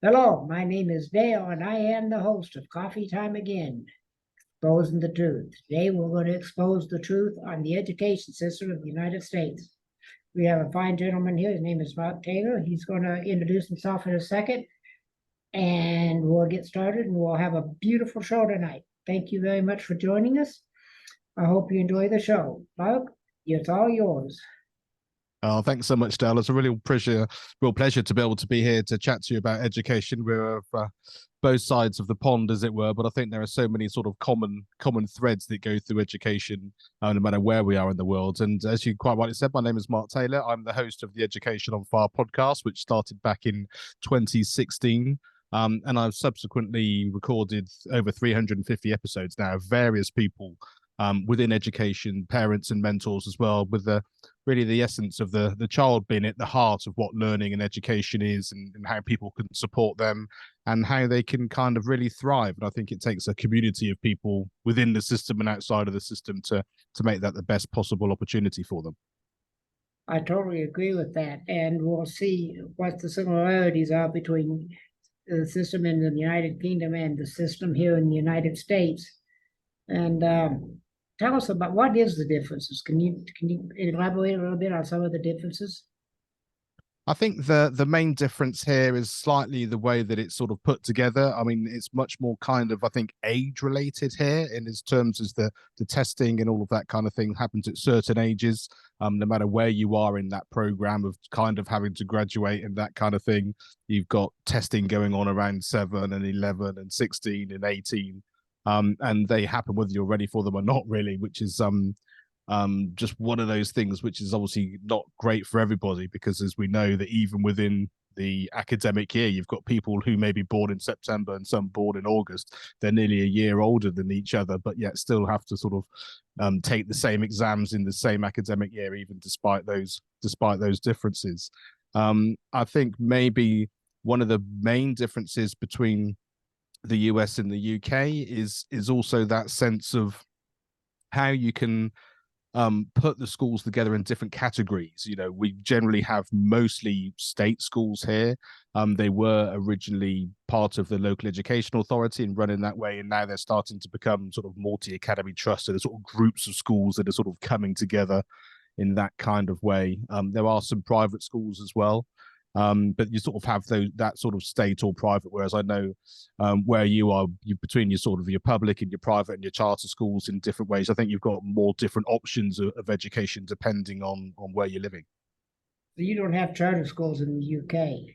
Hello, my name is Dale, and I am the host of Coffee Time Again, Exposing the Truth. Today, we're going to expose the truth on the education system of the United States. We have a fine gentleman here. His name is Mark Taylor. He's going to introduce himself in a second, and we'll get started, and we'll have a beautiful show tonight. Thank you very much for joining us. I hope you enjoy the show. Mark, it's all yours. Oh, thanks so much, Dale. It's a real pleasure to be able to be here to chat to you about education. We're both sides of the pond, as it were, but I think there are so many sort of common threads that go through education, no matter where we are in the world. And as you quite rightly said, my name is Mark Taylor. I'm the host of the Education on Fire podcast, which started back in 2016. And I've subsequently recorded over 350 episodes now of various people within education, parents and mentors as well, with really the essence of the child being at the heart of what learning and education is, and how people can support them and how they can kind of really thrive. And I think it takes a community of people within the system and outside of the system to make that the best possible opportunity for them. I totally agree with that. And we'll see what the similarities are between the system in the United Kingdom and the system here in the United States. And tell us about what is the differences. Can you elaborate a little bit on some of the differences? I think the main difference here is slightly the way that it's sort of put together. I mean, it's much more kind of, I think, age related here in its terms as the testing and all of that kind of thing happens at certain ages, no matter where you are in that program of kind of having to graduate and that kind of thing. You've got testing going on around 7 and 11 and 16 and 18. And they happen whether you're ready for them or not, really, which is just one of those things which is obviously not great for everybody, because as we know that even within the academic year, you've got people who may be born in September and some born in August. They're nearly a year older than each other, but yet still have to sort of take the same exams in the same academic year, even despite those differences. I think maybe one of the main differences between the US and the UK is also that sense of how you can put the schools together in different categories. You know, we generally have mostly state schools here. They were originally part of the local education authority and run in that way, and now they're starting to become sort of multi-academy trusts, so the sort of groups of schools that are sort of coming together in that kind of way. There are some private schools as well. But you sort of have that sort of state or private, whereas I know where you are, between your sort of your public and your private and your charter schools in different ways. I think you've got more different options of education depending on where you're living. So you don't have charter schools in the UK.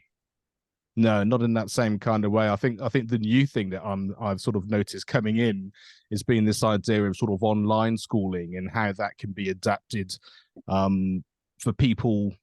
No, not in that same kind of way. I think the new thing that I've sort of noticed coming in is being this idea of sort of online schooling and how that can be adapted for people,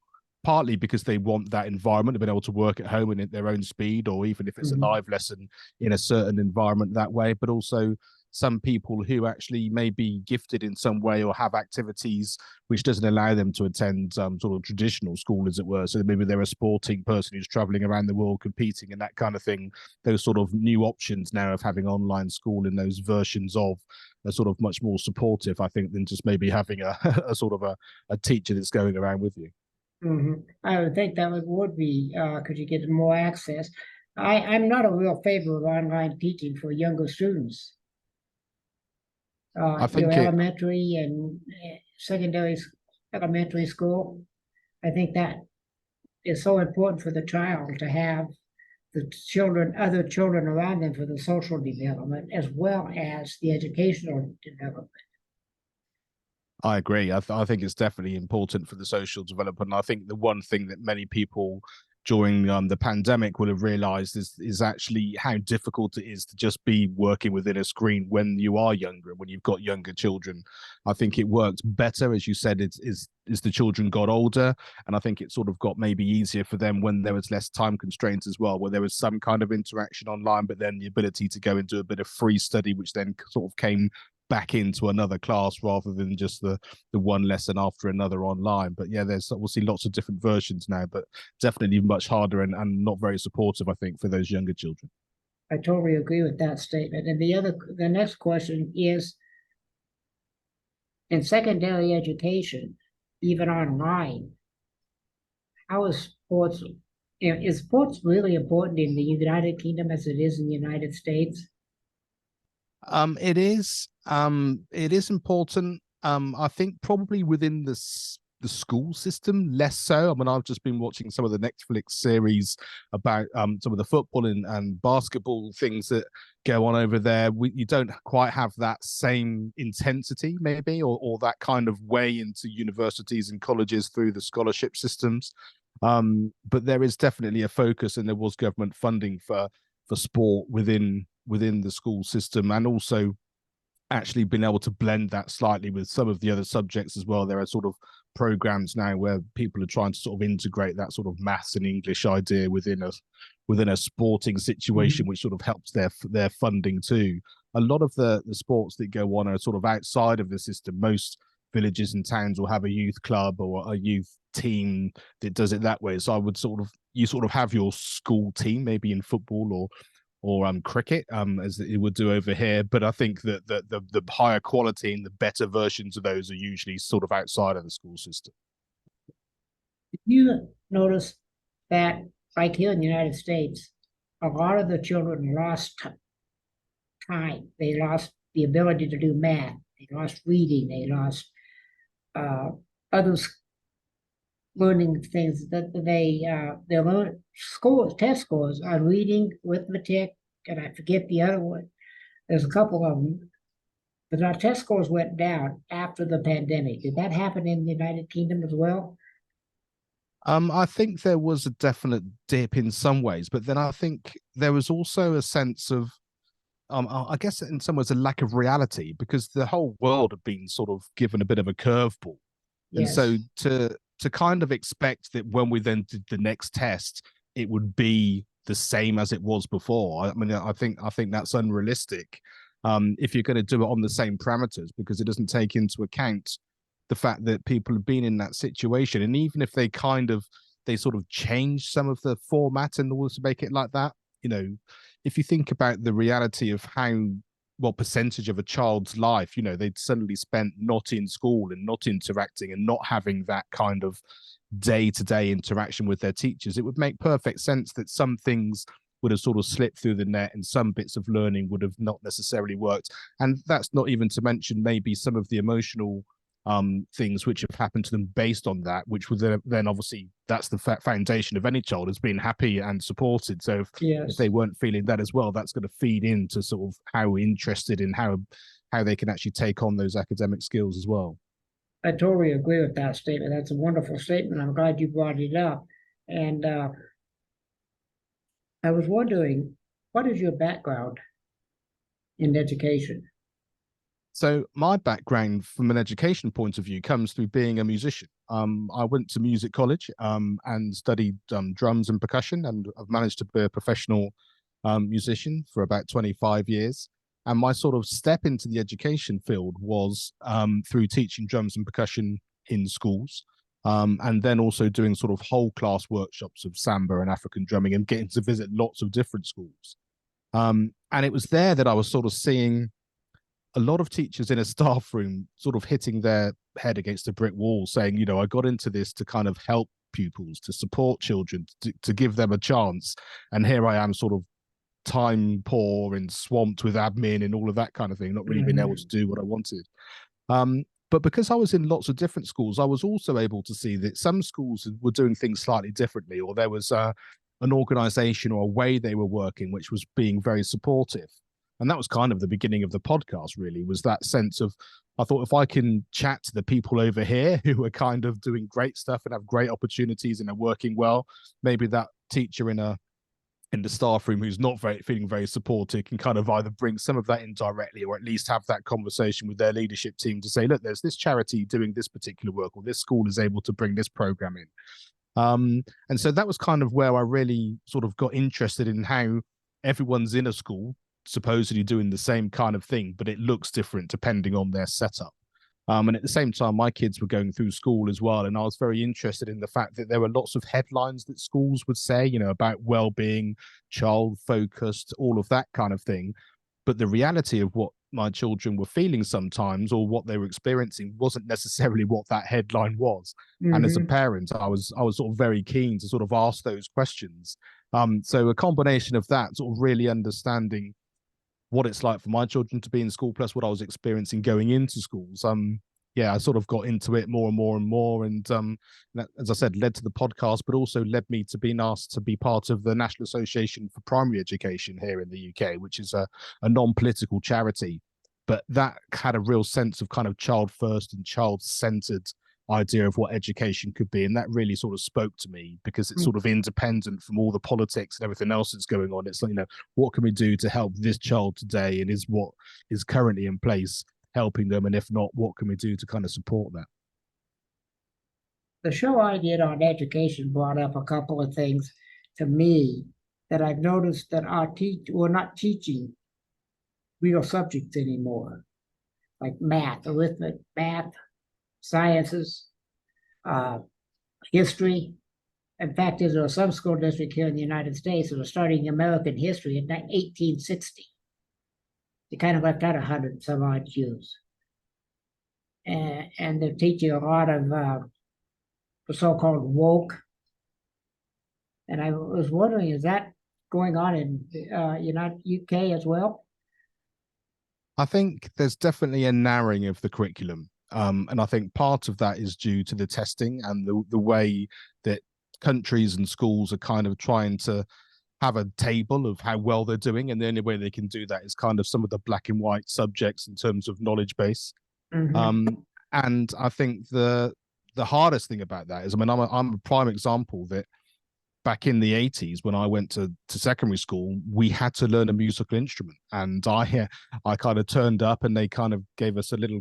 partly because they want that environment to be able to work at home and at their own speed, or even if it's a live lesson in a certain environment that way, but also some people who actually may be gifted in some way or have activities which doesn't allow them to attend sort of traditional school, as it were. So maybe they're a sporting person who's traveling around the world competing and that kind of thing. Those sort of new options now of having online school in those versions of are sort of much more supportive, I think, than just maybe having a sort of a teacher that's going around with you. I would think that would be because you get more access. I'm not a real favor of online teaching for younger students. I think Elementary and secondary elementary school. I think that is so important for the child to have the children, other children around them for the social development as well as the educational development. I agree. I think it's definitely important for the social development. I think the one thing that many people during the pandemic will have realized is actually how difficult it is to just be working within a screen when you are younger and when you've got younger children. I think it worked better, as you said, is the children got older, and I think it sort of got maybe easier for them when there was less time constraints as well, where there was some kind of interaction online, but then the ability to go into a bit of free study, which then sort of came back into another class rather than just the one lesson after another online. But yeah, we'll see lots of different versions now, but definitely much harder and not very supportive, I think, for those younger children. I totally agree with that statement. And the next question is, in secondary education, even online, how is sports Is sports really important in the United Kingdom as it is in the United States? It is important. I think probably within the school system less so. I mean, I've just been watching some of the Netflix series about some of the football and basketball things that go on over there. You don't quite have that same intensity, maybe, or that kind of way into universities and colleges through the scholarship systems. But there is definitely a focus, and there was government funding for sport within the school system, and also actually been able to blend that slightly with some of the other subjects as well. There are sort of programs now where people are trying to sort of integrate that sort of maths and English idea within a sporting situation, which sort of helps their funding too. A lot of the sports that go on are sort of outside of the system. Most villages and towns will have a youth club or a youth team that does it that way. So I would you sort of have your school team, maybe in football or cricket, as it would do over here. But I think that the higher quality and the better versions of those are usually sort of outside of the school system. You notice that, like here in the United States, a lot of the children lost time. They lost the ability to do math. They lost reading. They lost uh, other learning things that they learn scores, test scores on reading, arithmetic, and I forget the other one. There's a couple of them, but our test scores went down after the pandemic. Did that happen in the United Kingdom as well? I think there was a definite dip in some ways, but then I think there was also a sense of, I guess in some ways, a lack of reality because the whole world had been sort of given a bit of a curveball. And Yes. so to kind of expect that when we then did the next test, it would be the same as it was before. I mean, I think that's unrealistic. If you're going to do it on the same parameters, because it doesn't take into account the fact that people have been in that situation, and even if they sort of change some of the format in order to make it like that, you know, if you think about the reality of how what percentage of a child's life, you know, they'd suddenly spent not in school and not interacting and not having that kind of day-to-day interaction with their teachers, it would make perfect sense that some things would have sort of slipped through the net and some bits of learning would have not necessarily worked. And that's not even to mention maybe some of the emotional things which have happened to them based on that, which would then obviously that's the foundation of any child is being happy and supported. So if Yes. they weren't feeling that as well, that's going to feed into sort of how interested in how they can actually take on those academic skills as well. I totally agree with that statement. That's a wonderful statement. I'm glad you brought it up. And I was wondering, what is your background in education? So my background from an education point of view comes through being a musician. I went to music college and studied drums and percussion, and I've managed to be a professional musician for about 25 years. And my sort of step into the education field was through teaching drums and percussion in schools, and then also doing sort of whole class workshops of samba and African drumming and getting to visit lots of different schools. And it was there that I was sort of seeing a lot of teachers in a staff room sort of hitting their head against a brick wall saying, you know, I got into this to kind of help pupils, to support children, to give them a chance. And here I am sort of time poor and swamped with admin and all of that kind of thing, not really being able to do what I wanted. But because I was in lots of different schools, I was also able to see that some schools were doing things slightly differently, or there was an organization or a way they were working which was being very supportive. And that was kind of the beginning of the podcast, really, was that sense of, I thought if I can chat to the people over here who are kind of doing great stuff and have great opportunities and are working well, maybe that teacher in the staff room who's not feeling very supported can kind of either bring some of that in directly or at least have that conversation with their leadership team to say, look, there's this charity doing this particular work, or this school is able to bring this program in. And so that was kind of where I really sort of got interested in how everyone's in a school supposedly doing the same kind of thing, but it looks different depending on their setup. And at the same time, my kids were going through school as well. And I was very interested in the fact that there were lots of headlines that schools would say, you know, about well-being, child focused, all of that kind of thing. but the reality of what my children were feeling sometimes or what they were experiencing wasn't necessarily what that headline was. And as a Mm-hmm. parent, I was sort of very keen to sort of ask those questions. So a combination of that, sort of really understanding what it's like for my children to be in school, plus what I was experiencing going into schools. Yeah, I sort of got into it more and more and more, and that, as I said, led to the podcast, but also led me to being asked to be part of the National Association for Primary Education here in the UK, which is a non-political charity, but that had a real sense of kind of child first and child centered idea of what education could be, and that really sort of spoke to me because it's sort of independent from all the politics and everything else that's going on. It's like, what can we do to help this child today, and is what is currently in place helping them, and if not, what can we do to kind of support that? The show I did on education brought up a couple of things to me that I've noticed that we're not teaching real subjects anymore, like math, arithmetic, math, sciences, uh, history. In fact, there's some school district here in the United States that are starting American history in 1860. They kind of left out 100 some odd Jews. And they're teaching a lot of the so-called woke. And I was wondering, is that going on in UK as well? I think there's definitely a narrowing of the curriculum. And I think part of that is due to the testing and the way that countries and schools are kind of trying to have a table of how well they're doing. And the only way they can do that is kind of some of the black and white subjects in terms of knowledge base. Mm-hmm. And I think the hardest thing about that is, I mean, I'm a prime example that back in the 80s when I went to secondary school, we had to learn a musical instrument, and I kind of turned up and they kind of gave us a little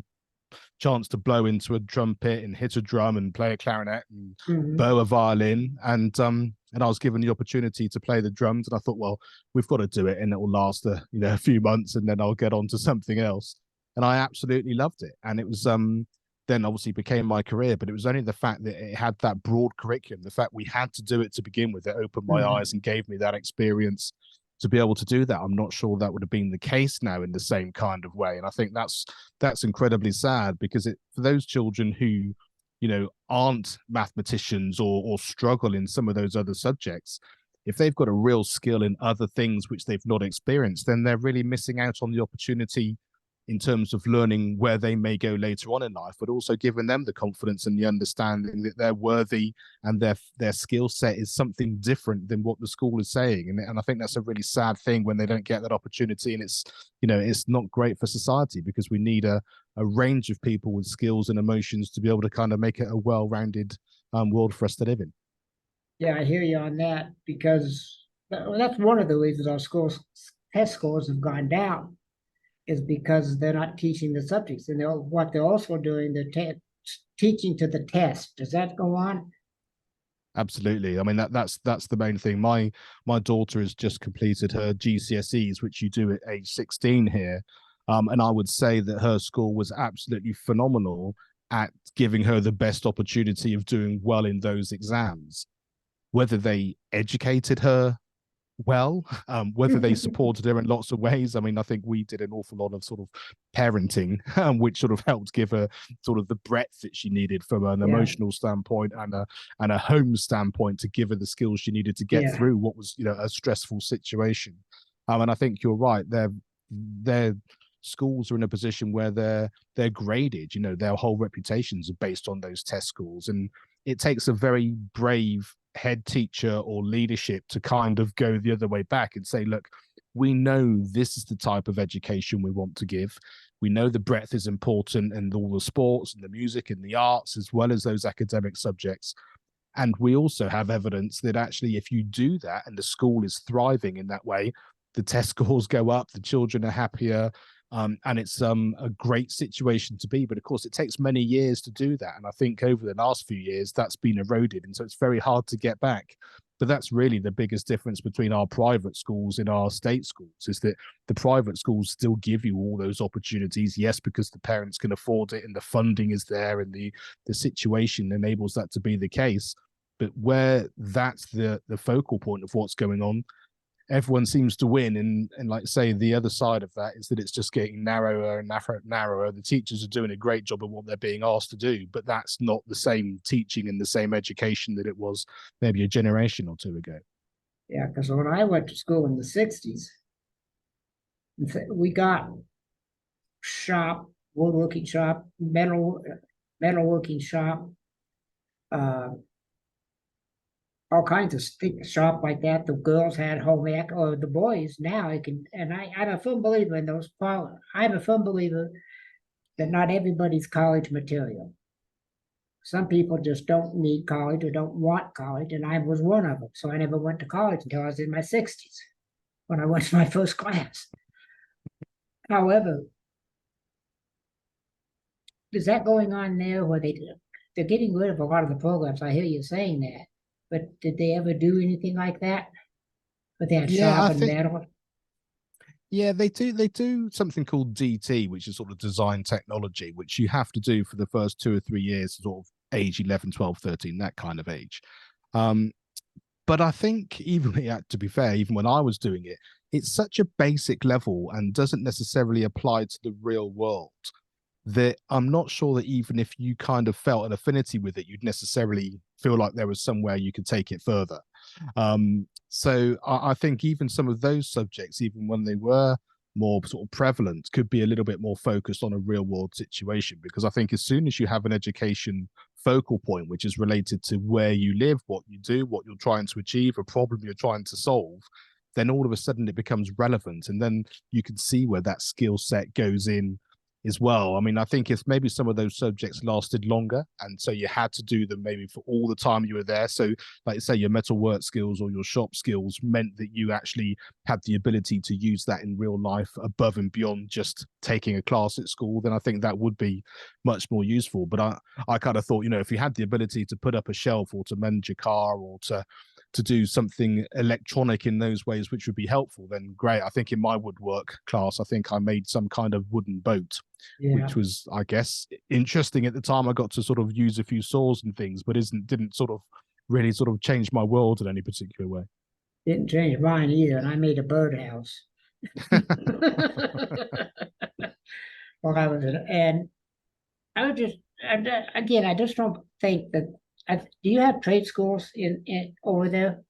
chance to blow into a trumpet and hit a drum and play a clarinet and Mm-hmm. bow a violin, and I was given the opportunity to play the drums, and I thought, well, we've got to do it and it will last a few months and then I'll get on to something else. And I absolutely loved it, and it was then obviously became my career, but it was only the fact that it had that broad curriculum, the fact we had to do it to begin with, it opened my Mm-hmm. eyes and gave me that experience to be able to do that. I'm not sure that would have been the case now in the same kind of way. And I think that's incredibly sad, because for those children who, aren't mathematicians or struggle in some of those other subjects, if they've got a real skill in other things which they've not experienced, then they're really missing out on the opportunity in terms of learning where they may go later on in life, but also giving them the confidence and the understanding that they're worthy and their skill set is something different than what the school is saying. And I think that's a really sad thing when they don't get that opportunity. And it's not great for society, because we need a range of people with skills and emotions to be able to kind of make it a well-rounded world for us to live in. Yeah, I hear you on that, because that's one of the reasons our schools test scores have gone down, is because they're not teaching the subjects, and what they're also doing, they're teaching to the test. Does that go on? Absolutely. I mean, that's the main thing. My daughter has just completed her GCSEs, which you do at age 16 here. And I would say that her school was absolutely phenomenal at giving her the best opportunity of doing well in those exams. Whether they educated her well, whether they supported her in lots of ways. I mean, I think we did an awful lot of sort of parenting, which sort of helped give her sort of the breadth that she needed from an Yeah, emotional standpoint and a home standpoint to give her the skills she needed to get yeah, through what was, a stressful situation. And I think you're right. Their schools are in a position where they're graded. Their whole reputations are based on those test scores, and it takes a very brave head teacher or leadership to kind of go the other way back and say, look, we know this is the type of education we want to give. We know the breadth is important, and all the sports and the music and the arts, as well as those academic subjects. And we also have evidence that actually, if you do that and the school is thriving in that way, the test scores go up, the children are happier, and it's a great situation to be. But of course, it takes many years to do that. And I think over the last few years, that's been eroded. And so it's very hard to get back. But that's really the biggest difference between our private schools and our state schools, is that the private schools still give you all those opportunities. Yes, because the parents can afford it and the funding is there and the situation enables that to be the case. But where that's the focal point of what's going on, everyone seems to win. And like say the other side of that is that it's just getting narrower and narrower. The teachers are doing a great job of what they're being asked to do, but that's not the same teaching and the same education that it was maybe a generation or two ago. Yeah, because when I went to school in the 60s, we got shop, woodworking shop, metalworking shop, uh, all kinds of shop like that. The girls had home ec, or the boys now. I can, and I'm a firm believer in those. I'm a firm believer that not everybody's college material. Some people just don't need college or don't want college, and I was one of them. So I never went to college until I was in my 60s when I went to my first class. However, is that going on there where they're getting rid of a lot of the programs? I hear you saying that, but did they ever do anything like that? But they had Yeah, shop I and think metal. yeah, they do something called DT, which is sort of design technology, which you have to do for the first 2 or 3 years, sort of age 11, 12, 13, that kind of age. Um, but I think even yeah, to be fair, even when I was doing it, it's such a basic level and doesn't necessarily apply to the real world that I'm not sure that even if you kind of felt an affinity with it, you'd necessarily feel like there was somewhere you could take it further. So I think even some of those subjects, even when they were more sort of prevalent, could be a little bit more focused on a real world situation. Because I think as soon as you have an education focal point, which is related to where you live, what you do, what you're trying to achieve, a problem you're trying to solve, then all of a sudden it becomes relevant. And then you can see where that skill set goes in as well. I mean, I think if maybe some of those subjects lasted longer, and so you had to do them maybe for all the time you were there. So, like say, your metalwork skills or your shop skills meant that you actually had the ability to use that in real life above and beyond just taking a class at school. Then I think that would be much more useful. But I kind of thought, if you had the ability to put up a shelf or to mend your car or to do something electronic in those ways, which would be helpful, then great. I think in my woodwork class, I think I made some kind of wooden boat, Yeah, which was, I guess, interesting at the time. I got to sort of use a few saws and things, but didn't sort of really sort of change my world in any particular way. didn't change mine either, and I made a birdhouse. While I was in, and I would just, and, again, I just don't think that. Do you have trade schools in over there?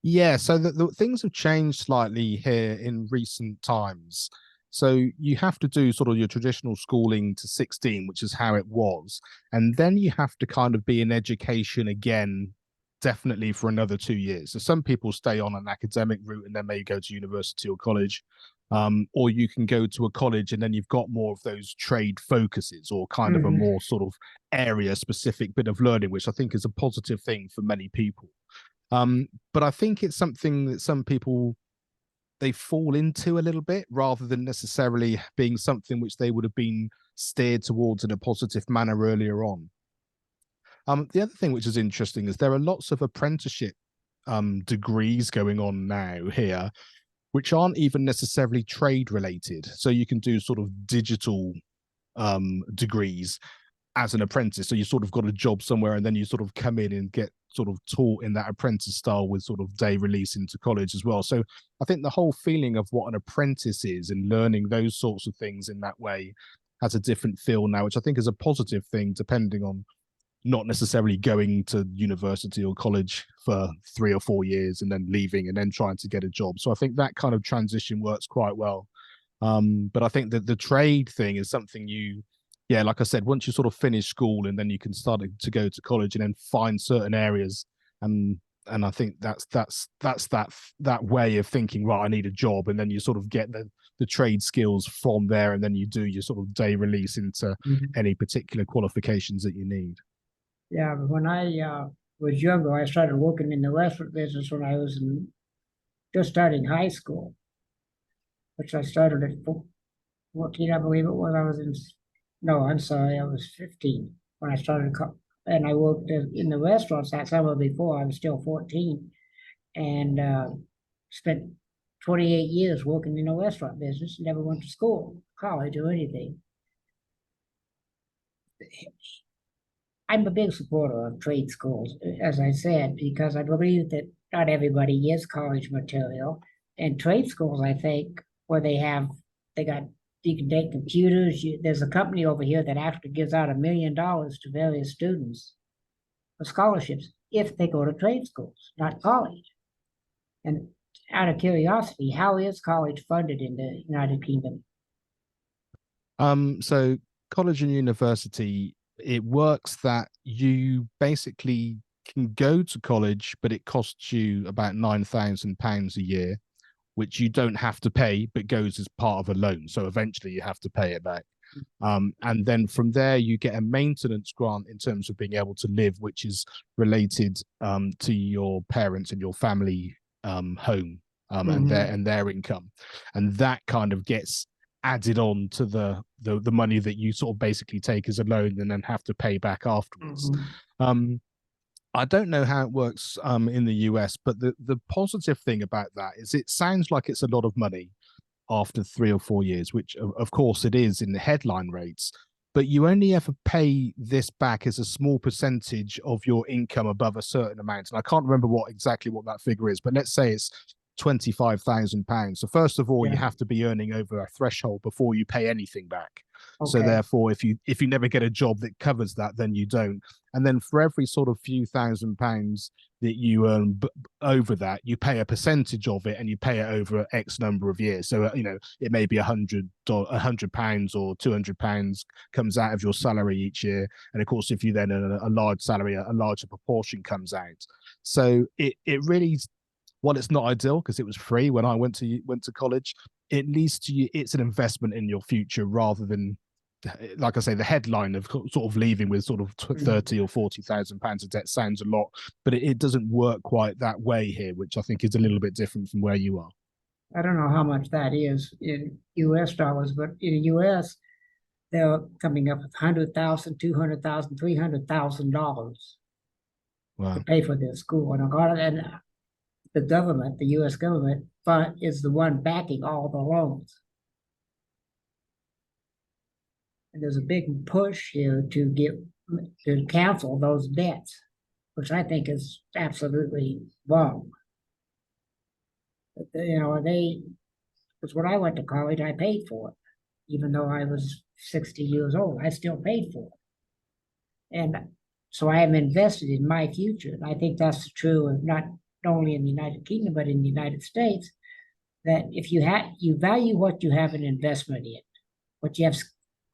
Yeah, so the things have changed slightly here in recent times. So you have to do sort of your traditional schooling to 16, which is how it was. And then you have to kind of be in education again, definitely for another 2 years. So some people stay on an academic route and then may go to university or college. Or you can go to a college and then you've got more of those trade focuses or kind of a Mhm. more sort of area specific bit of learning, which I think is a positive thing for many people. But I think it's something that some people they fall into a little bit rather than necessarily being something which they would have been steered towards in a positive manner earlier on. The other thing which is interesting is there are lots of apprenticeship degrees going on now here, which aren't even necessarily trade related. So you can do sort of digital degrees as an apprentice. So you sort of got a job somewhere and then you sort of come in and get sort of taught in that apprentice style with sort of day release into college as well. So I think the whole feeling of what an apprentice is and learning those sorts of things in that way has a different feel now, which I think is a positive thing, depending on not necessarily going to university or college for 3 or 4 years and then leaving and then trying to get a job. So I think that kind of transition works quite well. But I think that the trade thing is something yeah, like I said, once you sort of finish school and then you can start to go to college and then find certain areas, and and I think that's that way of thinking. Right, I need a job, and then you sort of get the trade skills from there, and then you do your sort of day release into Mhm. any particular qualifications that you need. Yeah, but when I was younger, I started working in the restaurant business when I was just starting high school, which I started at 14, I believe it was. I was in, no, I'm sorry, I was 15 when I started, and I worked in the restaurants that summer before. I was still 14, and spent 28 years working in the restaurant business. Never went to school, college, or anything. I'm a big supporter of trade schools, as I said, because I believe that not everybody is college material. And trade schools, I think, where they got, you can take computers. There's a company over here that actually gives out $1 million to various students for scholarships if they go to trade schools, not college. And out of curiosity, how is college funded in the United Kingdom? So college and university, it works that you basically can go to college, but it costs you about £9,000 a year, which you don't have to pay, but goes as part of a loan. So eventually you have to pay it back. And then from there, you get a maintenance grant in terms of being able to live, which is related to your parents and your family home and their income, and that kind of gets added on to the money that you sort of basically take as a loan and then have to pay back afterwards. I don't know how it works in the US, but the positive thing about that is it sounds like it's a lot of money after 3 or 4 years, which of course it is in the headline rates, but you only ever pay this back as a small percentage of your income above a certain amount. And I can't remember exactly what that figure is, but let's say it's £25,000. So first of all, you have to be earning over a threshold before you pay anything back. So therefore, if you never get a job that covers that, then you don't. And then for every sort of few £1,000s that you earn over that, you pay a percentage of it, and you pay it over X number of years. So it may be £100 or £200 comes out of your salary each year. And of course, if you then earn a large salary, a larger proportion comes out. So it really, while it's not ideal because it was free when I went to college, at least it's an investment in your future rather than, like I say, the headline of sort of leaving with sort of 30 or 40,000 pounds of debt sounds a lot, but it doesn't work quite that way here, which I think is a little bit different from where you are. I don't know how much that is in US dollars, but in the US, they're coming up with $100,000, $200,000, $300,000 to pay for their school. And the government, the US government, is the one backing all the loans. And there's a big push here to cancel those debts, which I think is absolutely wrong. But, because when I went to college, I paid for it. Even though I was 60 years old, I still paid for it. And so I am invested in my future. And I think that's true of not only in the United Kingdom, but in the United States, that if you value what you have an investment in, what you have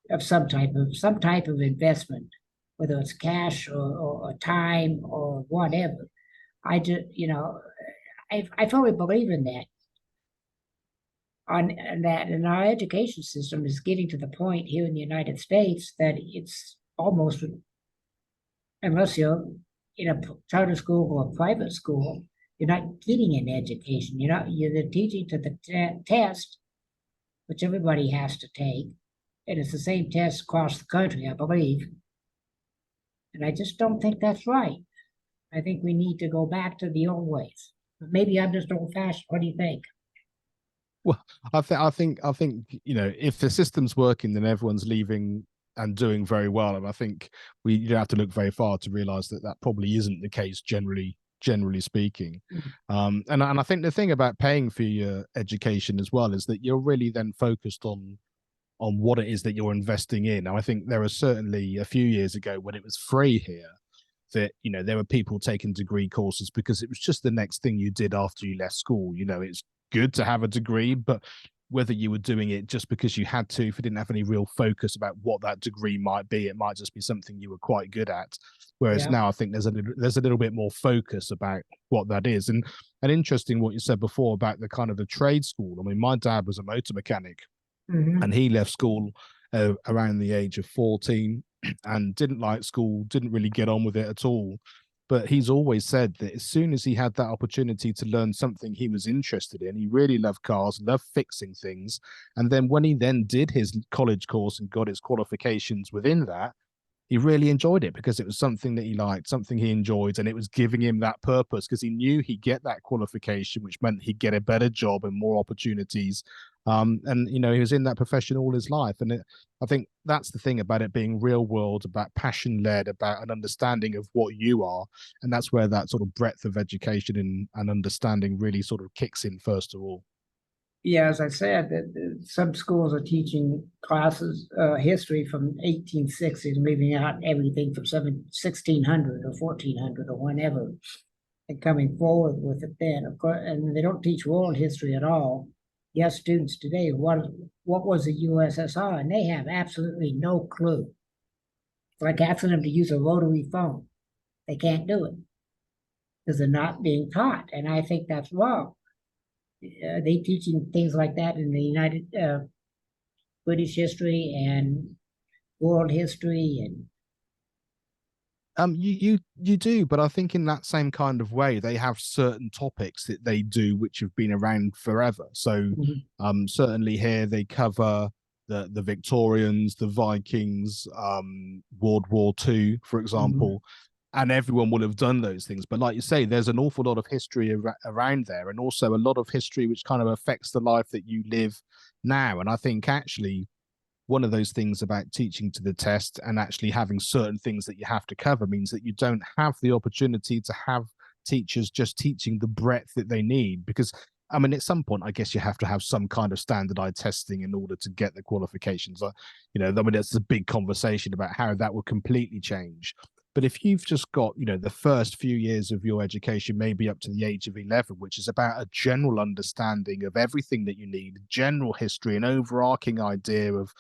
of some type of investment, whether it's cash or time or whatever. I fully believe in that. And our education system is getting to the point here in the United States that it's almost, unless you're in a charter school or a private school, you're not getting an education. You're teaching to the test, which everybody has to take. And it's the same test across the country, I believe. And I just don't think that's right. I think we need to go back to the old ways. But maybe I'm just old-fashioned. What do you think? Well, I think if the system's working, then everyone's leaving and doing very well. And I think you don't have to look very far to realize that probably isn't the case generally speaking. And I think the thing about paying for your education as well is that you're really then focused on what it is that you're investing in. Now, I think there are certainly a few years ago when it was free here that, there were people taking degree courses because it was just the next thing you did after you left school. It's good to have a degree, but whether you were doing it just because you had to, if you didn't have any real focus about what that degree might be, it might just be something you were quite good at. Whereas now I think there's a little bit more focus about what that is. And interesting what you said before about the kind of the trade school. I mean, my dad was a motor mechanic. And he left school around the age of 14 and didn't like school, didn't really get on with it at all. But he's always said that as soon as he had that opportunity to learn something he was interested in, he really loved cars, loved fixing things. And then when he then did his college course and got his qualifications within that, he really enjoyed it because it was something that he liked, something he enjoyed, and it was giving him that purpose because he knew he'd get that qualification, which meant he'd get a better job and more opportunities And he was in that profession all his life. And I think that's the thing about it being real world, about passion led, about an understanding of what you are. And that's where that sort of breadth of education and understanding really sort of kicks in first of all. Yeah, as I said, that some schools are teaching classes, history from 1860s, leaving out everything from 1600 or 1400 or whenever, and coming forward with it then. Of course, and they don't teach world history at all. Yes, students today, what was the USSR? And they have absolutely no clue. It's like asking them to use a rotary phone. They can't do it because they're not being taught. And I think that's wrong. They teaching things like that in the United British history and world history and You do, but I think in that same kind of way, they have certain topics that they do which have been around forever. So, certainly here they cover the Victorians, the Vikings, World War II, for example, and everyone will have done those things. But like you say, there's an awful lot of history around there, and also a lot of history which kind of affects the life that you live now. And I think actually one of those things about teaching to the test and actually having certain things that you have to cover means that you don't have the opportunity to have teachers just teaching the breadth that they need. Because I mean, at some point, I guess you have to have some kind of standardized testing in order to get the qualifications. I mean, that's a big conversation about how that will completely change. But if you've just got, the first few years of your education, maybe up to the age of 11, which is about a general understanding of everything that you need, general history, an overarching idea of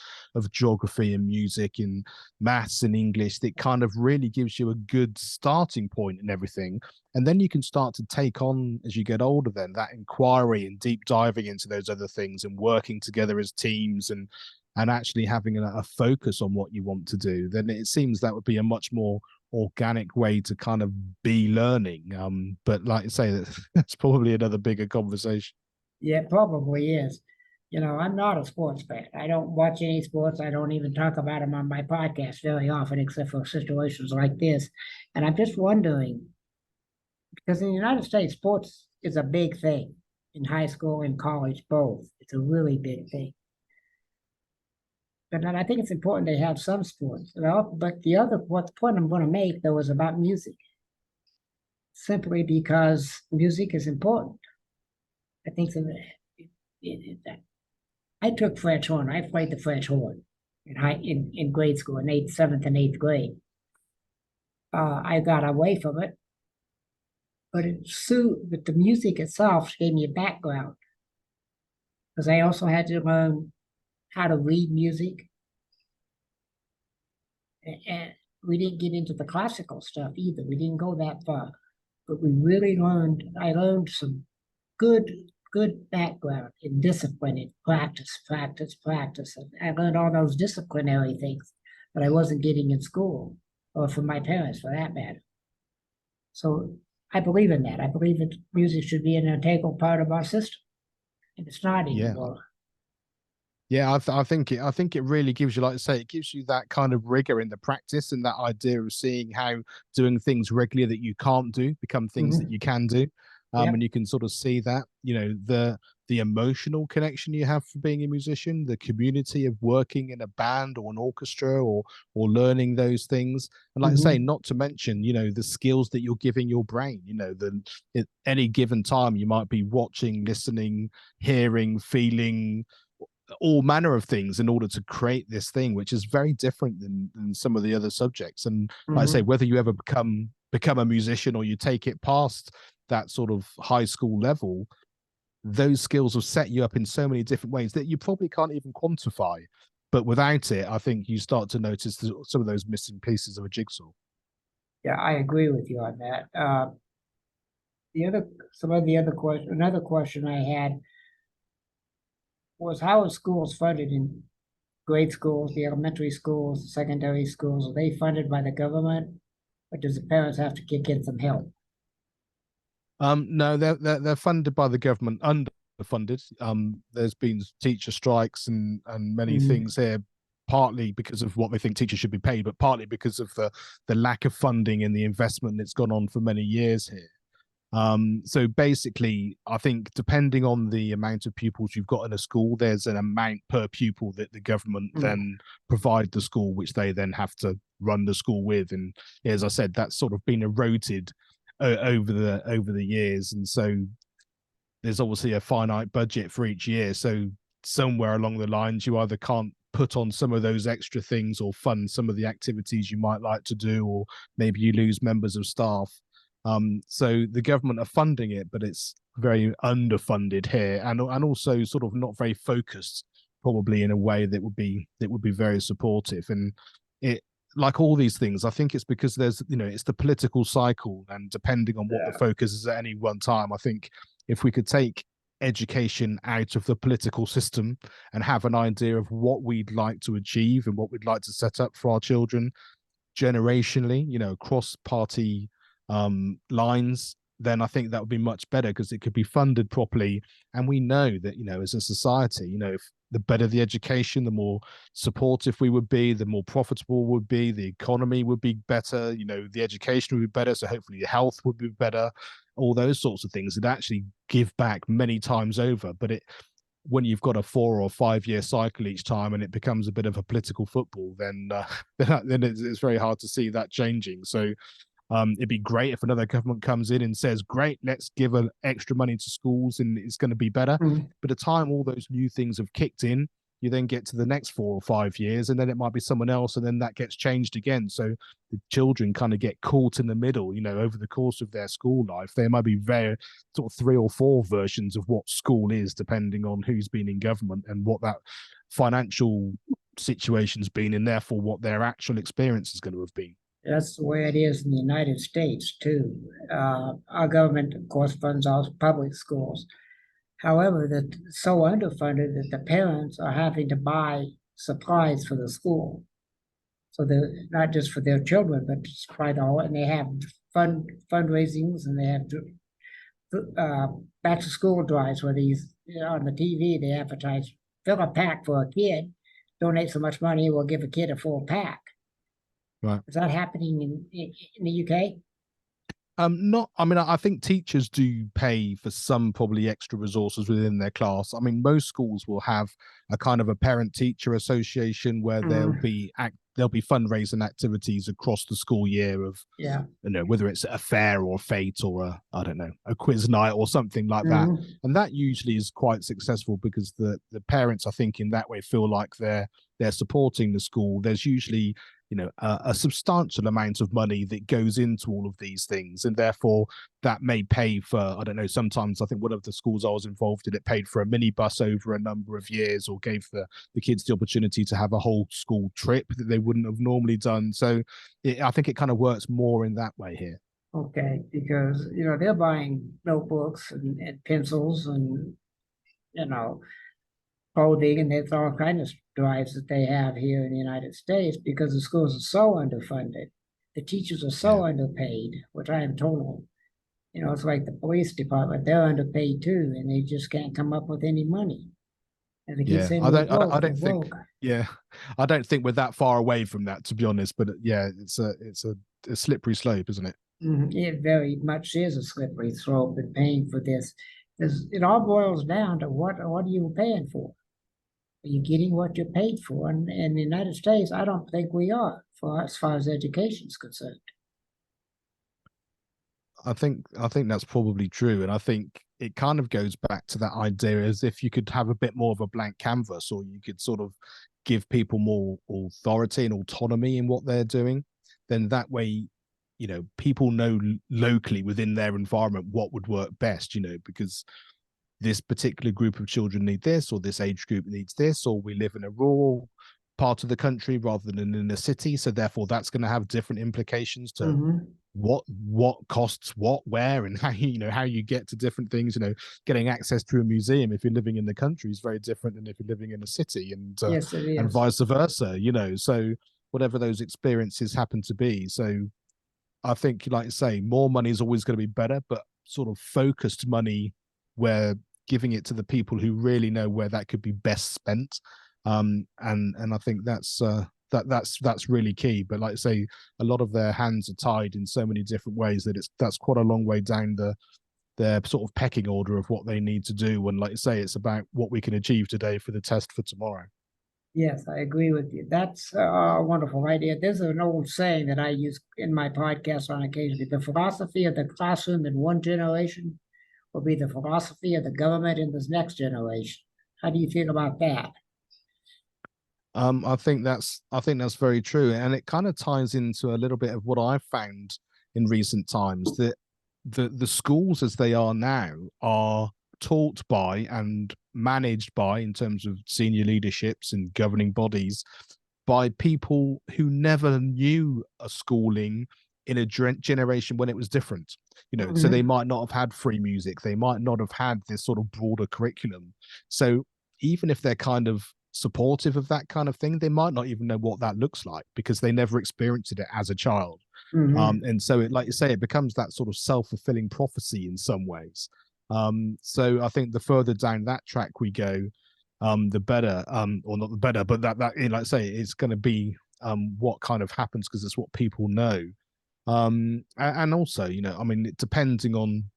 geography and music and maths and English, that kind of really gives you a good starting point and everything. And then you can start to take on, as you get older, then that inquiry and deep diving into those other things and working together as teams and actually having a focus on what you want to do. Then it seems that would be a much more organic way to kind of be learning. But like I say, that's probably another bigger conversation. yeah, it probably is. I'm not a sports fan. I don't watch any sports. I don't even talk about them on my podcast very often, except for situations like this. And I'm just wondering, because in the United States, sports is a big thing in high school and college both. It's a really big thing. But I think it's important they have some sports. But what the point I'm going to make though is about music, simply because music is important. I think that I took French horn. I played the French horn in grade school, in seventh and eighth grade. I got away from it, but the music itself gave me a background because I also had to learn how to read music. And we didn't get into the classical stuff either. We didn't go that far, but I learned some good background in discipline and practice. And I learned all those disciplinary things that I wasn't getting in school or from my parents for that matter. So I believe in that. I believe that music should be an integral part of our system. And it's not anymore. Yeah, I think it really gives you, like I say, it gives you that kind of rigor in the practice and that idea of seeing how doing things regularly that you can't do become things that you can do. And you can sort of see that, the emotional connection you have for being a musician, the community of working in a band or an orchestra or learning those things. And like I say, not to mention, the skills that you're giving your brain, at any given time, you might be watching, listening, hearing, feeling, all manner of things in order to create this thing, which is very different than some of the other subjects. And like I say, whether you ever become a musician or you take it past that sort of high school level, those skills will set you up in so many different ways that you probably can't even quantify. But without it, I think you start to notice some of those missing pieces of a jigsaw. Yeah, I agree with you on that. Another question I had was, how are schools funded in grade schools, the elementary schools, the secondary schools? Are they funded by the government, or does the parents have to kick in some help? No, they're funded by the government, underfunded. There's been teacher strikes and many things here, partly because of what they think teachers should be paid, but partly because of the lack of funding and the investment that's gone on for many years here. So basically, I think depending on the amount of pupils you've got in a school, there's an amount per pupil that the government then provide the school, which they then have to run the school with. And as I said, that's sort of been eroded over the years, and so there's obviously a finite budget for each year. So somewhere along the lines, you either can't put on some of those extra things or fund some of the activities you might like to do, or maybe you lose members of staff. So the government are funding it, but it's very underfunded here, and also sort of not very focused, probably in a way that would be very supportive. And it, like all these things, I think it's because there's, it's the political cycle, and depending on what the focus is at any one time, I think if we could take education out of the political system and have an idea of what we'd like to achieve and what we'd like to set up for our children generationally, across party lines, then I think that would be much better, because it could be funded properly. And we know that, as a society, if the better the education, the more supportive we would be, the more profitable we would be, the economy would be better, the education would be better, so hopefully the health would be better, all those sorts of things. It actually give back many times over. But when you've got a 4 or 5 year cycle each time, and it becomes a bit of a political football, then then it's very hard to see that changing. So it'd be great if another government comes in and says, great, let's give extra money to schools and it's going to be better. By the time all those new things have kicked in, you then get to the next 4 or 5 years, and then it might be someone else, and then that gets changed again. So the children kind of get caught in the middle, over the course of their school life. There might be very sort of 3 or 4 versions of what school is, depending on who's been in government and what that financial situation's been, and therefore what their actual experience is going to have been. That's the way it is in the United States too. Our government, of course, funds all public schools. However, they're so underfunded that the parents are having to buy supplies for the school. So they're not just for their children, but it's quite all, and they have fundraisings, and they have back to school drives where these, on the TV, they advertise, fill a pack for a kid, donate so much money, we'll give a kid a full pack. Right. Is that happening in the UK? Not, I mean, I think teachers do pay for some probably extra resources within their class. I mean, most schools will have a kind of a parent-teacher association where there'll be fundraising activities across the school year of, whether it's a fair or a fete or a quiz night or something like that. And that usually is quite successful, because the parents, I think, in that way feel like they're supporting the school. There's usually a substantial amount of money that goes into all of these things, and therefore that may pay for, sometimes I think one of the schools I was involved in, it paid for a minibus over a number of years, or gave the kids the opportunity to have a whole school trip that they wouldn't have normally done. So I think it kind of works more in that way here. Okay, because they're buying notebooks and pencils and clothing, and there's all kinds of drives that they have here in the United States, because the schools are so underfunded. The teachers are so underpaid, which I am total. It's like the police department, they're underpaid too, and they just can't come up with any money. And they keep saying, I don't think, I don't think we're that far away from that, to be honest. But it's a slippery slope, isn't it? It very much is a slippery slope in paying for this. It all boils down to what are you paying for? Are you getting what you're paid for? And in the United States, I don't think we are, as far as education is concerned. I think that's probably true, and I think it kind of goes back to that idea, as if you could have a bit more of a blank canvas, or you could sort of give people more authority and autonomy in what they're doing. Then that way, people know locally within their environment what would work best. Because this particular group of children need this, or this age group needs this, or we live in a rural part of the country rather than in a city, so therefore that's going to have different implications to what costs what where, and how you get to different things. Getting access to a museum if you're living in the country is very different than if you're living in a city, and yes, it is. And vice versa. So whatever those experiences happen to be. So I think, like I say, more money is always going to be better, but sort of focused money where giving it to the people who really know where that could be best spent. And I think that's that's really key. But like I say, a lot of their hands are tied in so many different ways that that's quite a long way down their sort of pecking order of what they need to do. And like you say, it's about what we can achieve today for the test for tomorrow. Yes, I agree with you. That's a wonderful idea. There's an old saying that I use in my podcast on occasion. The philosophy of the classroom in one generation will be the philosophy of the government in this next generation. How do you feel about that? I think that's very true, and it kind of ties into a little bit of what I've found in recent times, that the schools as they are now are taught by and managed by, in terms of senior leaderships and governing bodies, by people who never knew a schooling in a generation when it was different. So they Mhm. might not have had free music, they might not have had this sort of broader curriculum. So even if they're kind of supportive of that kind of thing, they might not even know what that looks like because they never experienced it as a child. Mhm. And so it, like you say, it becomes that sort of self-fulfilling prophecy in some ways. So I think the further down that track we go, the better, or not the better, but like I say, it's going to be what kind of happens, because it's what people know. And also, I mean, it depending on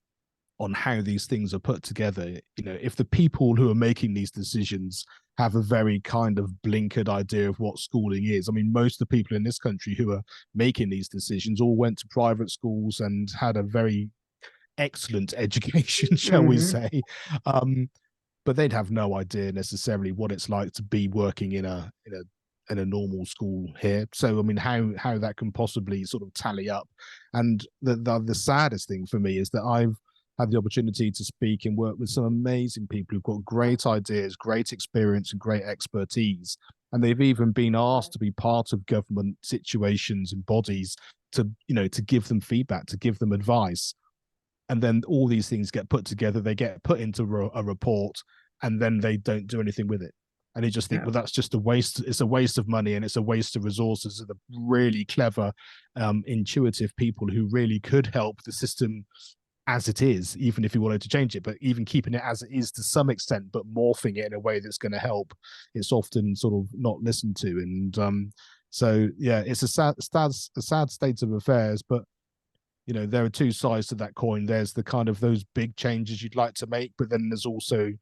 how these things are put together. If the people who are making these decisions have a very kind of blinkered idea of what schooling is. I mean, most of the people in this country who are making these decisions all went to private schools and had a very excellent education, shall we Mhm. say. But they'd have no idea necessarily what it's like to be working in a normal school here. So I mean, how that can possibly sort of tally up. And the saddest thing for me is that I've had the opportunity to speak and work with some amazing people who've got great ideas, great experience, and great expertise. And they've even been asked to be part of government situations and bodies to give them feedback, to give them advice. And then all these things get put together, they get put into a report, and then they don't do anything with it. And you just think, Yeah. well, that's just a waste. It's a waste of money, and it's a waste of resources of the really clever, intuitive people who really could help the system as it is, even if you wanted to change it. But even keeping it as it is to some extent, but morphing it in a way that's going to help, it's often sort of not listened to. And so yeah, it's a sad state of affairs. But there are two sides to that coin. There's the kind of those big changes you'd like to make, but then there's also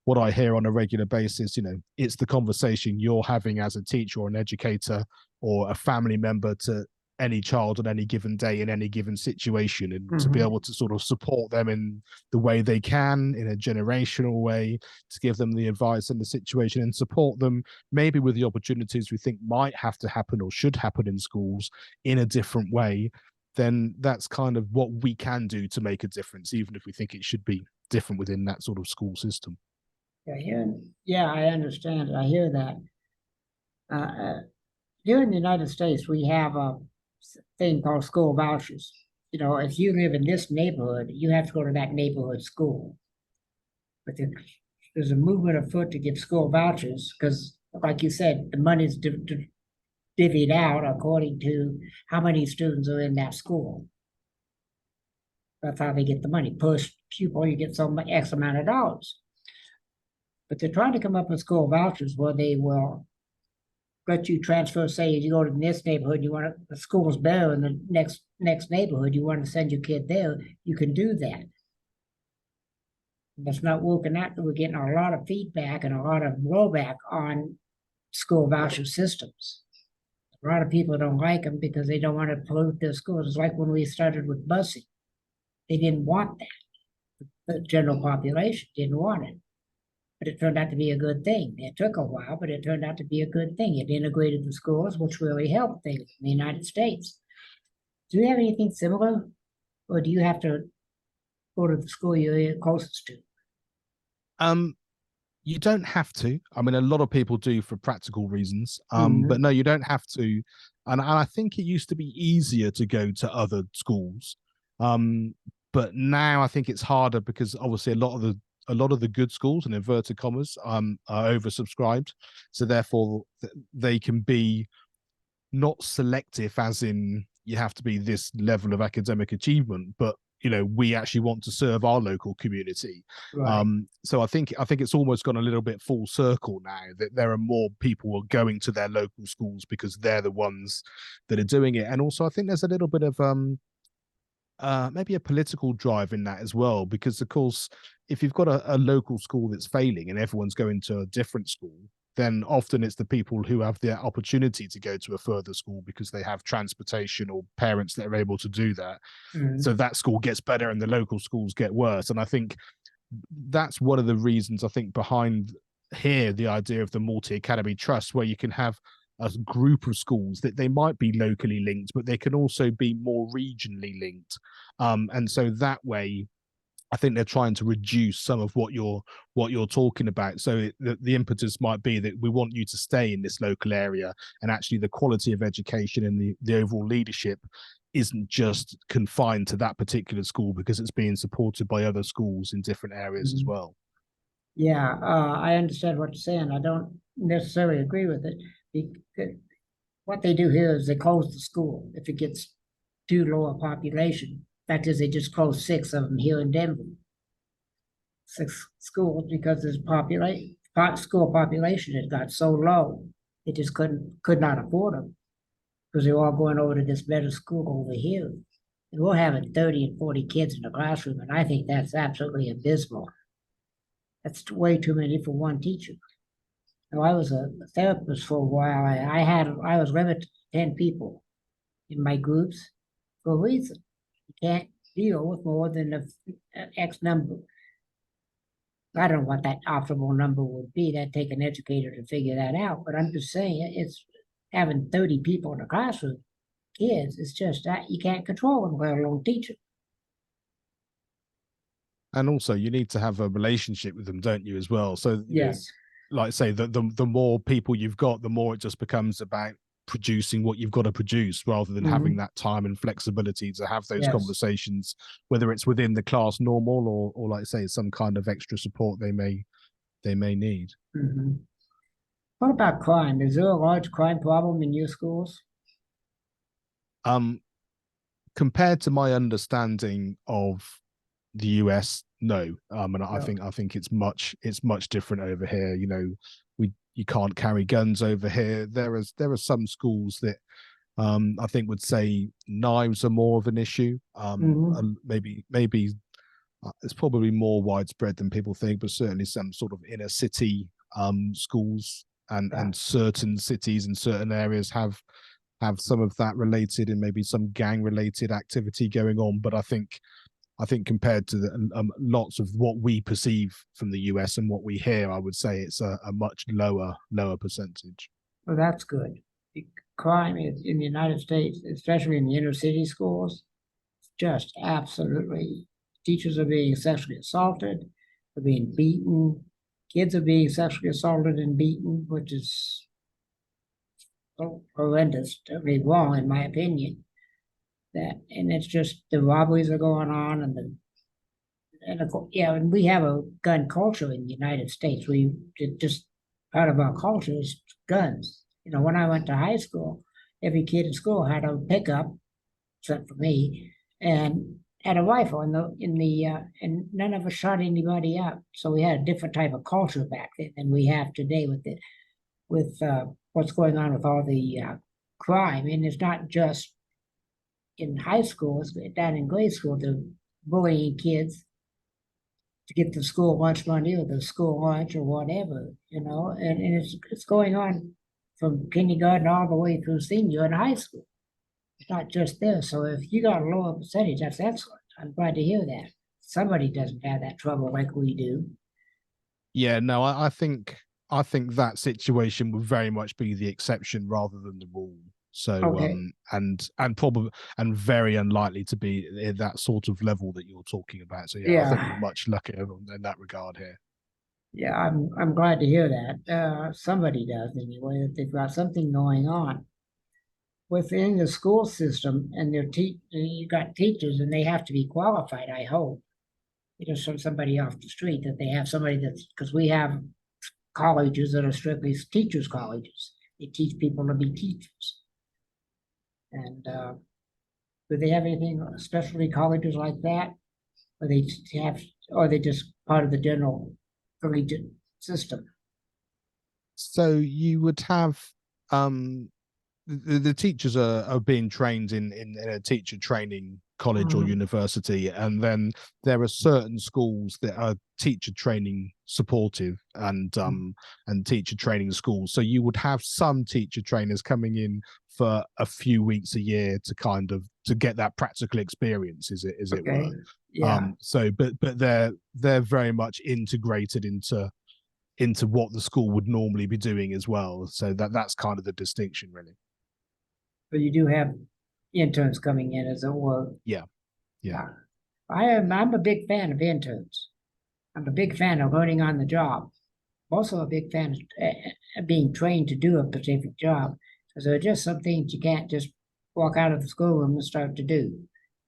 what I hear on a regular basis. It's the conversation you're having as a teacher or an educator or a family member to any child on any given day in any given situation, and to be Mhm. able to sort of support them in the way they can, in a generational way, to give them the advice and the situation and support them maybe with the opportunities we think might have to happen or should happen in schools in a different way. Then that's kind of what we can do to make a difference, even if we think it should be different within that sort of school system. Yeah, I understand. I hear that. Uh, Here in the United States, we have a thing called school vouchers. If you live in this neighborhood, you have to go to that neighborhood school. But there's a movement afoot to give school vouchers because, like you said, the money's divvied out according to how many students are in that school. That's how they get the money. Per pupil, you get some X amount of dollars. But they're trying to come up with school vouchers where they will let you transfer. Say you go to this neighborhood, you want the school's better in the next neighborhood, you want to send your kid there, you can do that. That's not working out. We're getting a lot of feedback and a lot of blowback on school voucher systems. A lot of people don't like them because they don't want to pollute their schools. It's like when we started with busing. They didn't want that. The general population didn't want it. But it turned out to be a good thing. It took a while, but it turned out to be a good thing. It integrated the schools, which really helped things in the United States. Do you have anything similar, or do you have to go to the school you're closest to? Um, you don't have to. I mean, a lot of people do for practical reasons. But Mhm. no, you don't have to. And I think it used to be easier to go to other schools. Um, but now I think it's harder because obviously a lot of the good schools, in inverted commas, are oversubscribed. So therefore they can be not selective as in you have to be this level of academic achievement, but we actually want to serve our local community. Right. So I think it's almost gone a little bit full circle now, that there are more people who are going to their local schools because they're the ones that are doing it. And also I think there's a little bit of maybe a political drive in that as well, because of course, if you've got a local school that's failing and everyone's going to a different school, then often it's the people who have the opportunity to go to a further school because they have transportation or parents that are able to do that. Mhm. So that school gets better and the local schools get worse. And I think that's one of the reasons, I think, behind here the idea of the multi-academy trust, where you can have a group of schools that they might be locally linked, but they can also be more regionally linked. And so that way, I think they're trying to reduce some of what you're talking about. So the impetus might be that we want you to stay in this local area, and actually the quality of education and the overall leadership isn't just confined to that particular school, because it's being supported by other schools in different areas as Mhm. well. Yeah, I understand what you're saying. I don't necessarily agree with it. Because what they do here is they close the school if it gets too low a population. Fact is, they just closed 6 of them here in Denver. 6 schools because this school population had got so low, it just could not afford them because they're all going over to this better school over here. And we're having 30 and 40 kids in the classroom, and I think that's absolutely abysmal. That's way too many for one teacher. Now, I was a therapist for a while. I was limited to 10 people in my groups for a reason. You can't deal with more than X number. I don't know what that optimal number would be. That'd take an educator to figure that out. But I'm just saying, it's having 30 people in a classroom, kids, it's just that you can't control them, let alone teach them. And also you need to have a relationship with them, don't you, as well? So Yes. like I say, the more people you've got, the more it just becomes about producing what you've got to produce, rather than having that time and flexibility to have those Yes. conversations, whether it's within the class normal, or like I say, some kind of extra support they may need. Hmm. What about crime? Is there a large crime problem in your schools? um Compared to my understanding of the US, no. And No. I think it's much different over here. You can't carry guns over here. There are some schools that I think would say knives are more of an issue. Hmm. And maybe it's probably more widespread than people think, but certainly some sort of inner city schools Yeah. and certain cities and certain areas have some of that related, and maybe some gang related activity going on. But I think compared to the lots of what we perceive from the US and what we hear, I would say it's a much lower percentage. Well, that's good. Crime is in the United States, especially in the inner city schools, just absolutely. Teachers are being sexually assaulted, they're being beaten, kids are being sexually assaulted and beaten, which is so horrendous, totally wrong in my opinion. And it's just the robberies are going on, yeah, and we have a gun culture in the United States. We just part of our culture is guns. When I went to high school, every kid in school had a pickup, except for me, and had a rifle and none of us shot anybody up. So we had a different type of culture back then than we have today with what's going on with all the crime. And it's not just in high school; it's down in grade school. They're bullying kids to get the school lunch money or the school lunch or whatever, and it's going on from kindergarten all the way through senior in high school. It's not just there. So if you got a lower percentage, that's excellent. I'm glad to hear that. Somebody doesn't have that trouble like we do. Yeah, no, I think that situation would very much be the exception rather than the rule. So Okay. and probably and very unlikely to be at that sort of level that you're talking about. So yeah, I think we're Yeah. much luckier in that regard here. Yeah, I'm glad to hear that. Somebody does anyway, that they've got something going on within the school system, and you got teachers, and they have to be qualified. I hope. Just from somebody off the street, that they have somebody that's because we have colleges that are strictly teachers' colleges. They teach people to be teachers, and Do they have anything, specialty colleges like that? Or they have, or they just part of the general collegiate system? So you would have the teachers are being trained in a teacher training college or Mhm. university, and then there are certain schools that are teacher training supportive and teacher training schools. So you would have some teacher trainers coming in for a few weeks a year to kind of to get that practical experience, as it Okay, were. yeah. So but they're very much integrated into what the school would normally be doing as well. So that's kind of the distinction, really. But you do have interns coming in as it were. Yeah, yeah. Yeah. I'm a big fan of interns. I'm a big fan of learning on the job. I'm also a big fan of being trained to do a specific job. Because there are just some things you can't just walk out of the schoolroom and start to do.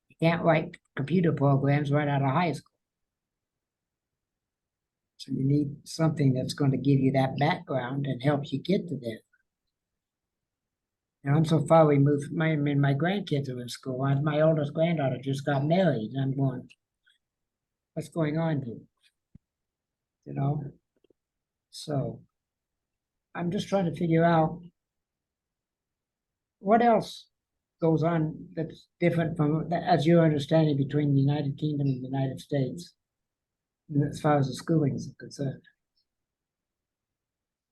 You can't write computer programs right out of high school. So you need something that's going to give you that background and help you get to there. And I'm so far removed. My grandkids are in school. My oldest granddaughter just got married, and I'm going, what's going on here? You know? So I'm just trying to figure out what else goes on that's different from, as your understanding, between the United Kingdom and the United States, as far as the schooling is concerned.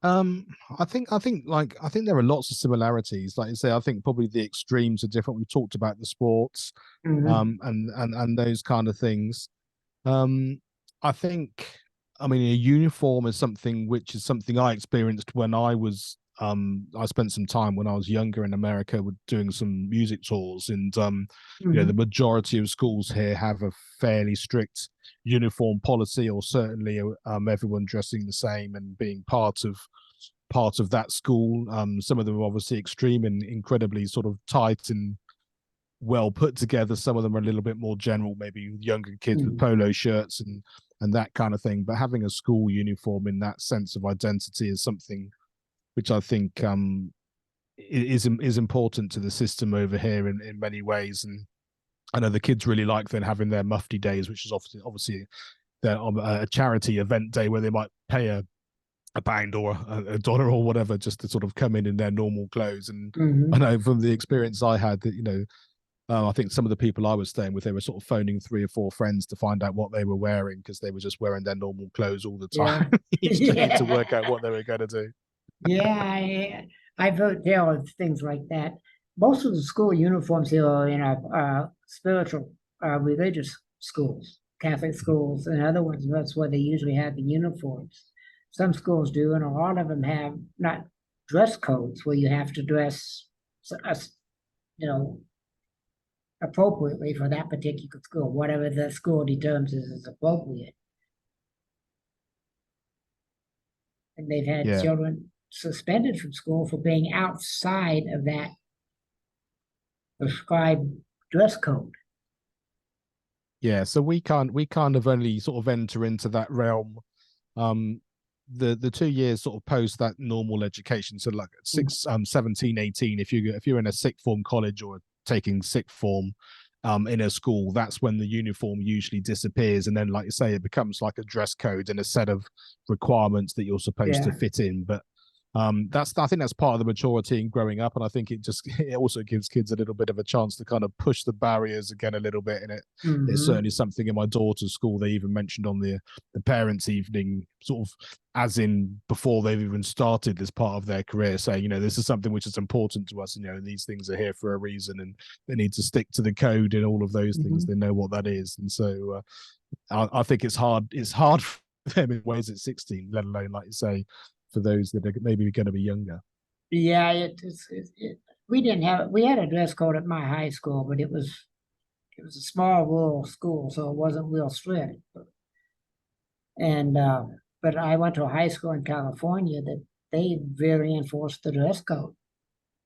Um, I think there are lots of similarities. Like you say, I think probably the extremes are different. We talked about the sports, Mhm. and those kind of things. Um, I think, I mean, a uniform is something which is something I experienced when I spent some time when I was younger in America with doing some music tours, and the Mhm. majority of schools here have a fairly strict uniform policy, or certainly everyone dressing the same and being part of that school. Some of them are obviously extreme and incredibly sort of tight and well put together. Some of them are a little bit more general, maybe younger kids with Mhm. polo shirts and that kind of thing. But having a school uniform in that sense of identity is something which I think is important to the system over here in many ways. And I know the kids really like then having their mufti days, which is obviously their a charity event day where they might pay a pound or a dollar or whatever just to sort of come in their normal clothes. And I Mhm. know from the experience I had that I think some of the people I was staying with, they were sort of phoning 3 or 4 friends to find out what they were wearing because they were just wearing their normal clothes all the time Yeah. each day to work out Yeah. what they were going to do. Yeah, I've heard tell of things like that. Most of the school uniforms here are in spiritual, religious schools, Catholic schools, and other ones. That's where they usually have the uniforms. Some schools do, and a lot of them have not dress codes where you have to dress, you know, appropriately for that particular school, whatever the school determines is appropriate. And they've had Yeah. children suspended from school for being outside of that prescribed dress code. Yeah, so we kind of only sort of enter into that realm um the 2 years sort of post that normal education, so like Mm. 17, 18, if you're in a sixth form college or taking sixth form in a school, that's when the uniform usually disappears, and then like you say, it becomes like a dress code and a set of requirements that you're supposed to Yeah. fit in. But that's I think that's part of the maturity in growing up, and I think it also gives kids a little bit of a chance to kind of push the barriers again a little bit. And it's Hmm. certainly something in my daughter's school they even mentioned on the parents' evening, sort of as in before they've even started this part of their career, saying, this is something which is important to us, and these things are here for a reason, and they need to stick to the code and all of those things. Hmm. They know what that is, and so I think it's hard. It's hard for them in ways at 16, let alone, like you say, for those that are maybe going to be younger. Yeah, we didn't have we had a dress code at my high school, but it was a small rural school, so it wasn't real strict. And but I went to a high school in California that they very enforced the dress code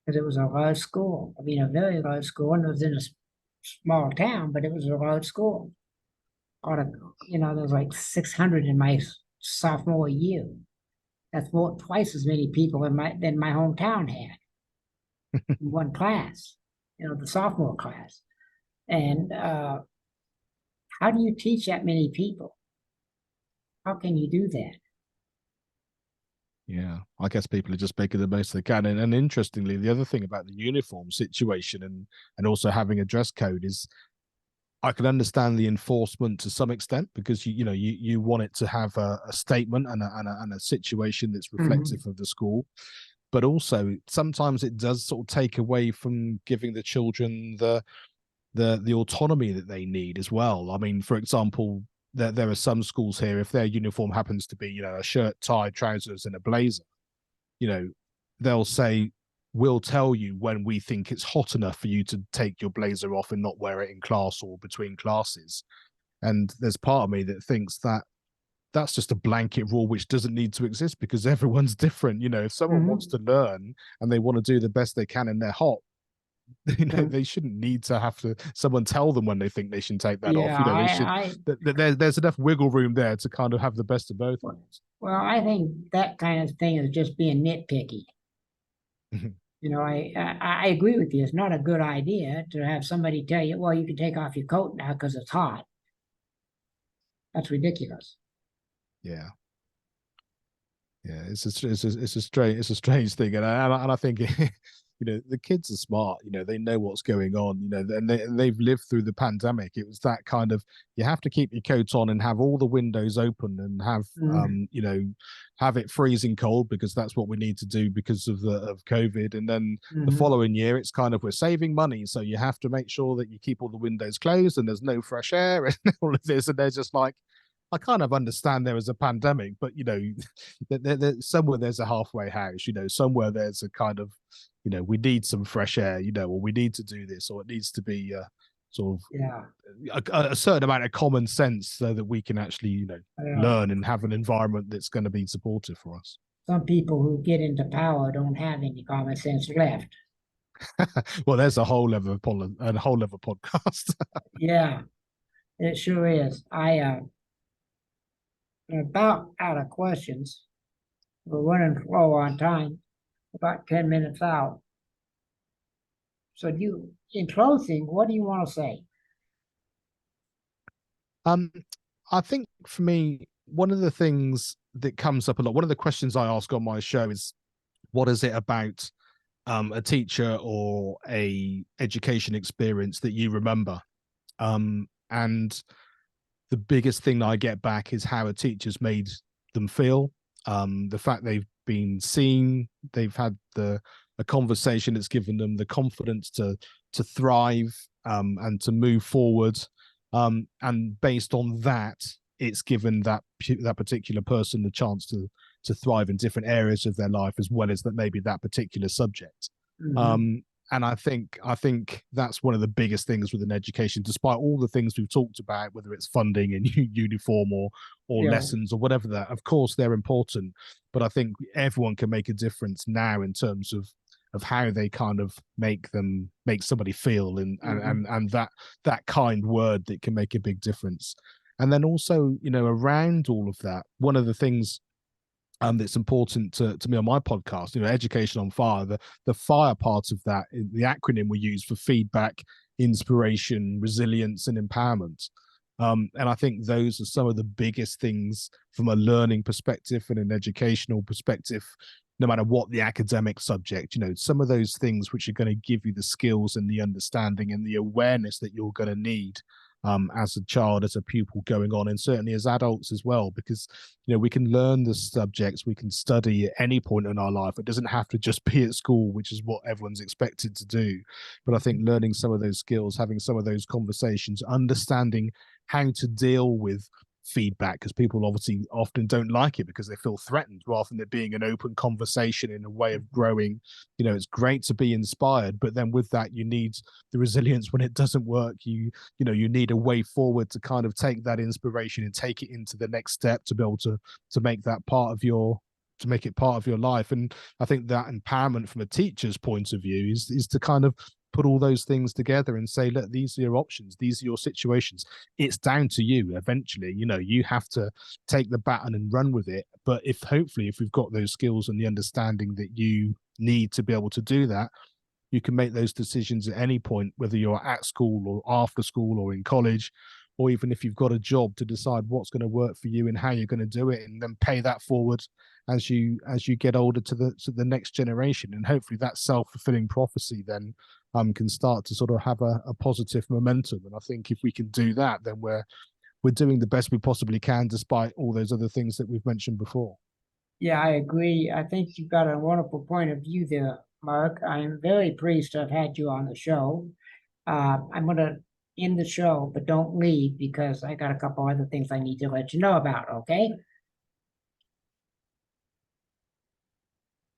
because it was a large school. I mean, a very large school, and it was in a small town, but it was a large school. Out of, there was like 600 in my sophomore year. That's more twice as many people than my hometown had in one class. The sophomore class. And how do you teach that many people? How can you do that? Yeah, I guess people are just making the most they can. And interestingly, the other thing about the uniform situation and also having a dress code is I can understand the enforcement to some extent because you want it to have a statement and a situation that's reflective of the school, but also sometimes it does sort of take away from giving the children the autonomy that they need as well. I mean, for example, there are some schools here, if their uniform happens to be, a shirt, tie, trousers, and a blazer, you know, they'll say, we'll tell you when we think it's hot enough for you to take your blazer off and not wear it in class or between classes. And there's part of me that thinks that that's just a blanket rule which doesn't need to exist because everyone's different. If someone wants to learn and they want to do the best they can and they're hot, they shouldn't need to have to someone tell them when they think they should take that off. Yeah, They should. There's enough wiggle room there to kind of have the best of both worlds. well, I think that kind of thing is just being nitpicky. I agree with you. It's not a good idea to have somebody tell you, well, you can take off your coat now because it's hot. That's ridiculous. Yeah. Yeah, it's a strange thing, and I think the kids are smart. They know what's going on. And they've lived through the pandemic. It was that kind of you have to keep your coat on and have all the windows open and have have it freezing cold because that's what we need to do because of COVID. And then the following year, it's kind of we're saving money, so you have to make sure that you keep all the windows closed and there's no fresh air and all of this. And they're just like, I kind of understand there was a pandemic, but somewhere there's a halfway house, somewhere there's a kind of, we need some fresh air, or we need to do this, or it needs to be sort of a certain amount of common sense so that we can actually, learn and have an environment that's going to be supportive for us. Some people who get into power don't have any common sense left. Well, there's a whole other podcast. Yeah, it sure is. I'm about out of questions. We're running low on time, about 10 minutes out. So in closing, what do you want to say? I think for me, one of the things that comes up a lot, one of the questions I ask on my show is, what is it about a teacher or a education experience that you remember? And the biggest thing I get back is how a teacher's made them feel. The fact they've been seen, they've had a conversation that's given them the confidence to thrive and to move forward. And based on that, it's given that particular person the chance to thrive in different areas of their life, as well as that maybe that particular subject. And I think that's one of the biggest things within education, despite all the things we've talked about, whether it's funding and uniform or lessons or whatever that, of course, they're important. But I think everyone can make a difference now in terms of how they kind of make somebody feel and that kind word that can make a big difference. And then also, around all of that, one of the things that's important to me on my podcast, Education on Fire, the fire part of that, the acronym we use for feedback, inspiration, resilience, and empowerment. And I think those are some of the biggest things from a learning perspective and an educational perspective, no matter what the academic subject, some of those things which are going to give you the skills and the understanding and the awareness that you're going to need as a child, as a pupil going on, and certainly as adults as well, because we can learn the subjects, we can study at any point in our life. It doesn't have to just be at school, which is what everyone's expected to do. But I think learning some of those skills, having some of those conversations, understanding how to deal with feedback, because people obviously often don't like it because they feel threatened, rather than it being an open conversation in a way of growing. It's great to be inspired, but then with that you need the resilience when it doesn't work. You need a way forward to kind of take that inspiration and take it into the next step to be able to make that part of your life. And I think that empowerment from a teacher's point of view is to kind of put all those things together and say, look, these are your options, these are your situations. It's down to you eventually. You have to take the baton and run with it. But hopefully if we've got those skills and the understanding that you need to be able to do that, you can make those decisions at any point, whether you're at school or after school or in college, or even if you've got a job, to decide what's going to work for you and how you're going to do it, and then pay that forward as you get older to the next generation. And hopefully that self-fulfilling prophecy then can start to sort of have a positive momentum. And I think if we can do that, then we're doing the best we possibly can, despite all those other things that we've mentioned before. Yeah, I agree. I think you've got a wonderful point of view there, Mark. I'm very pleased to have had you on the show. I'm gonna end the show, but don't leave because I got a couple other things I need to let you know about, okay?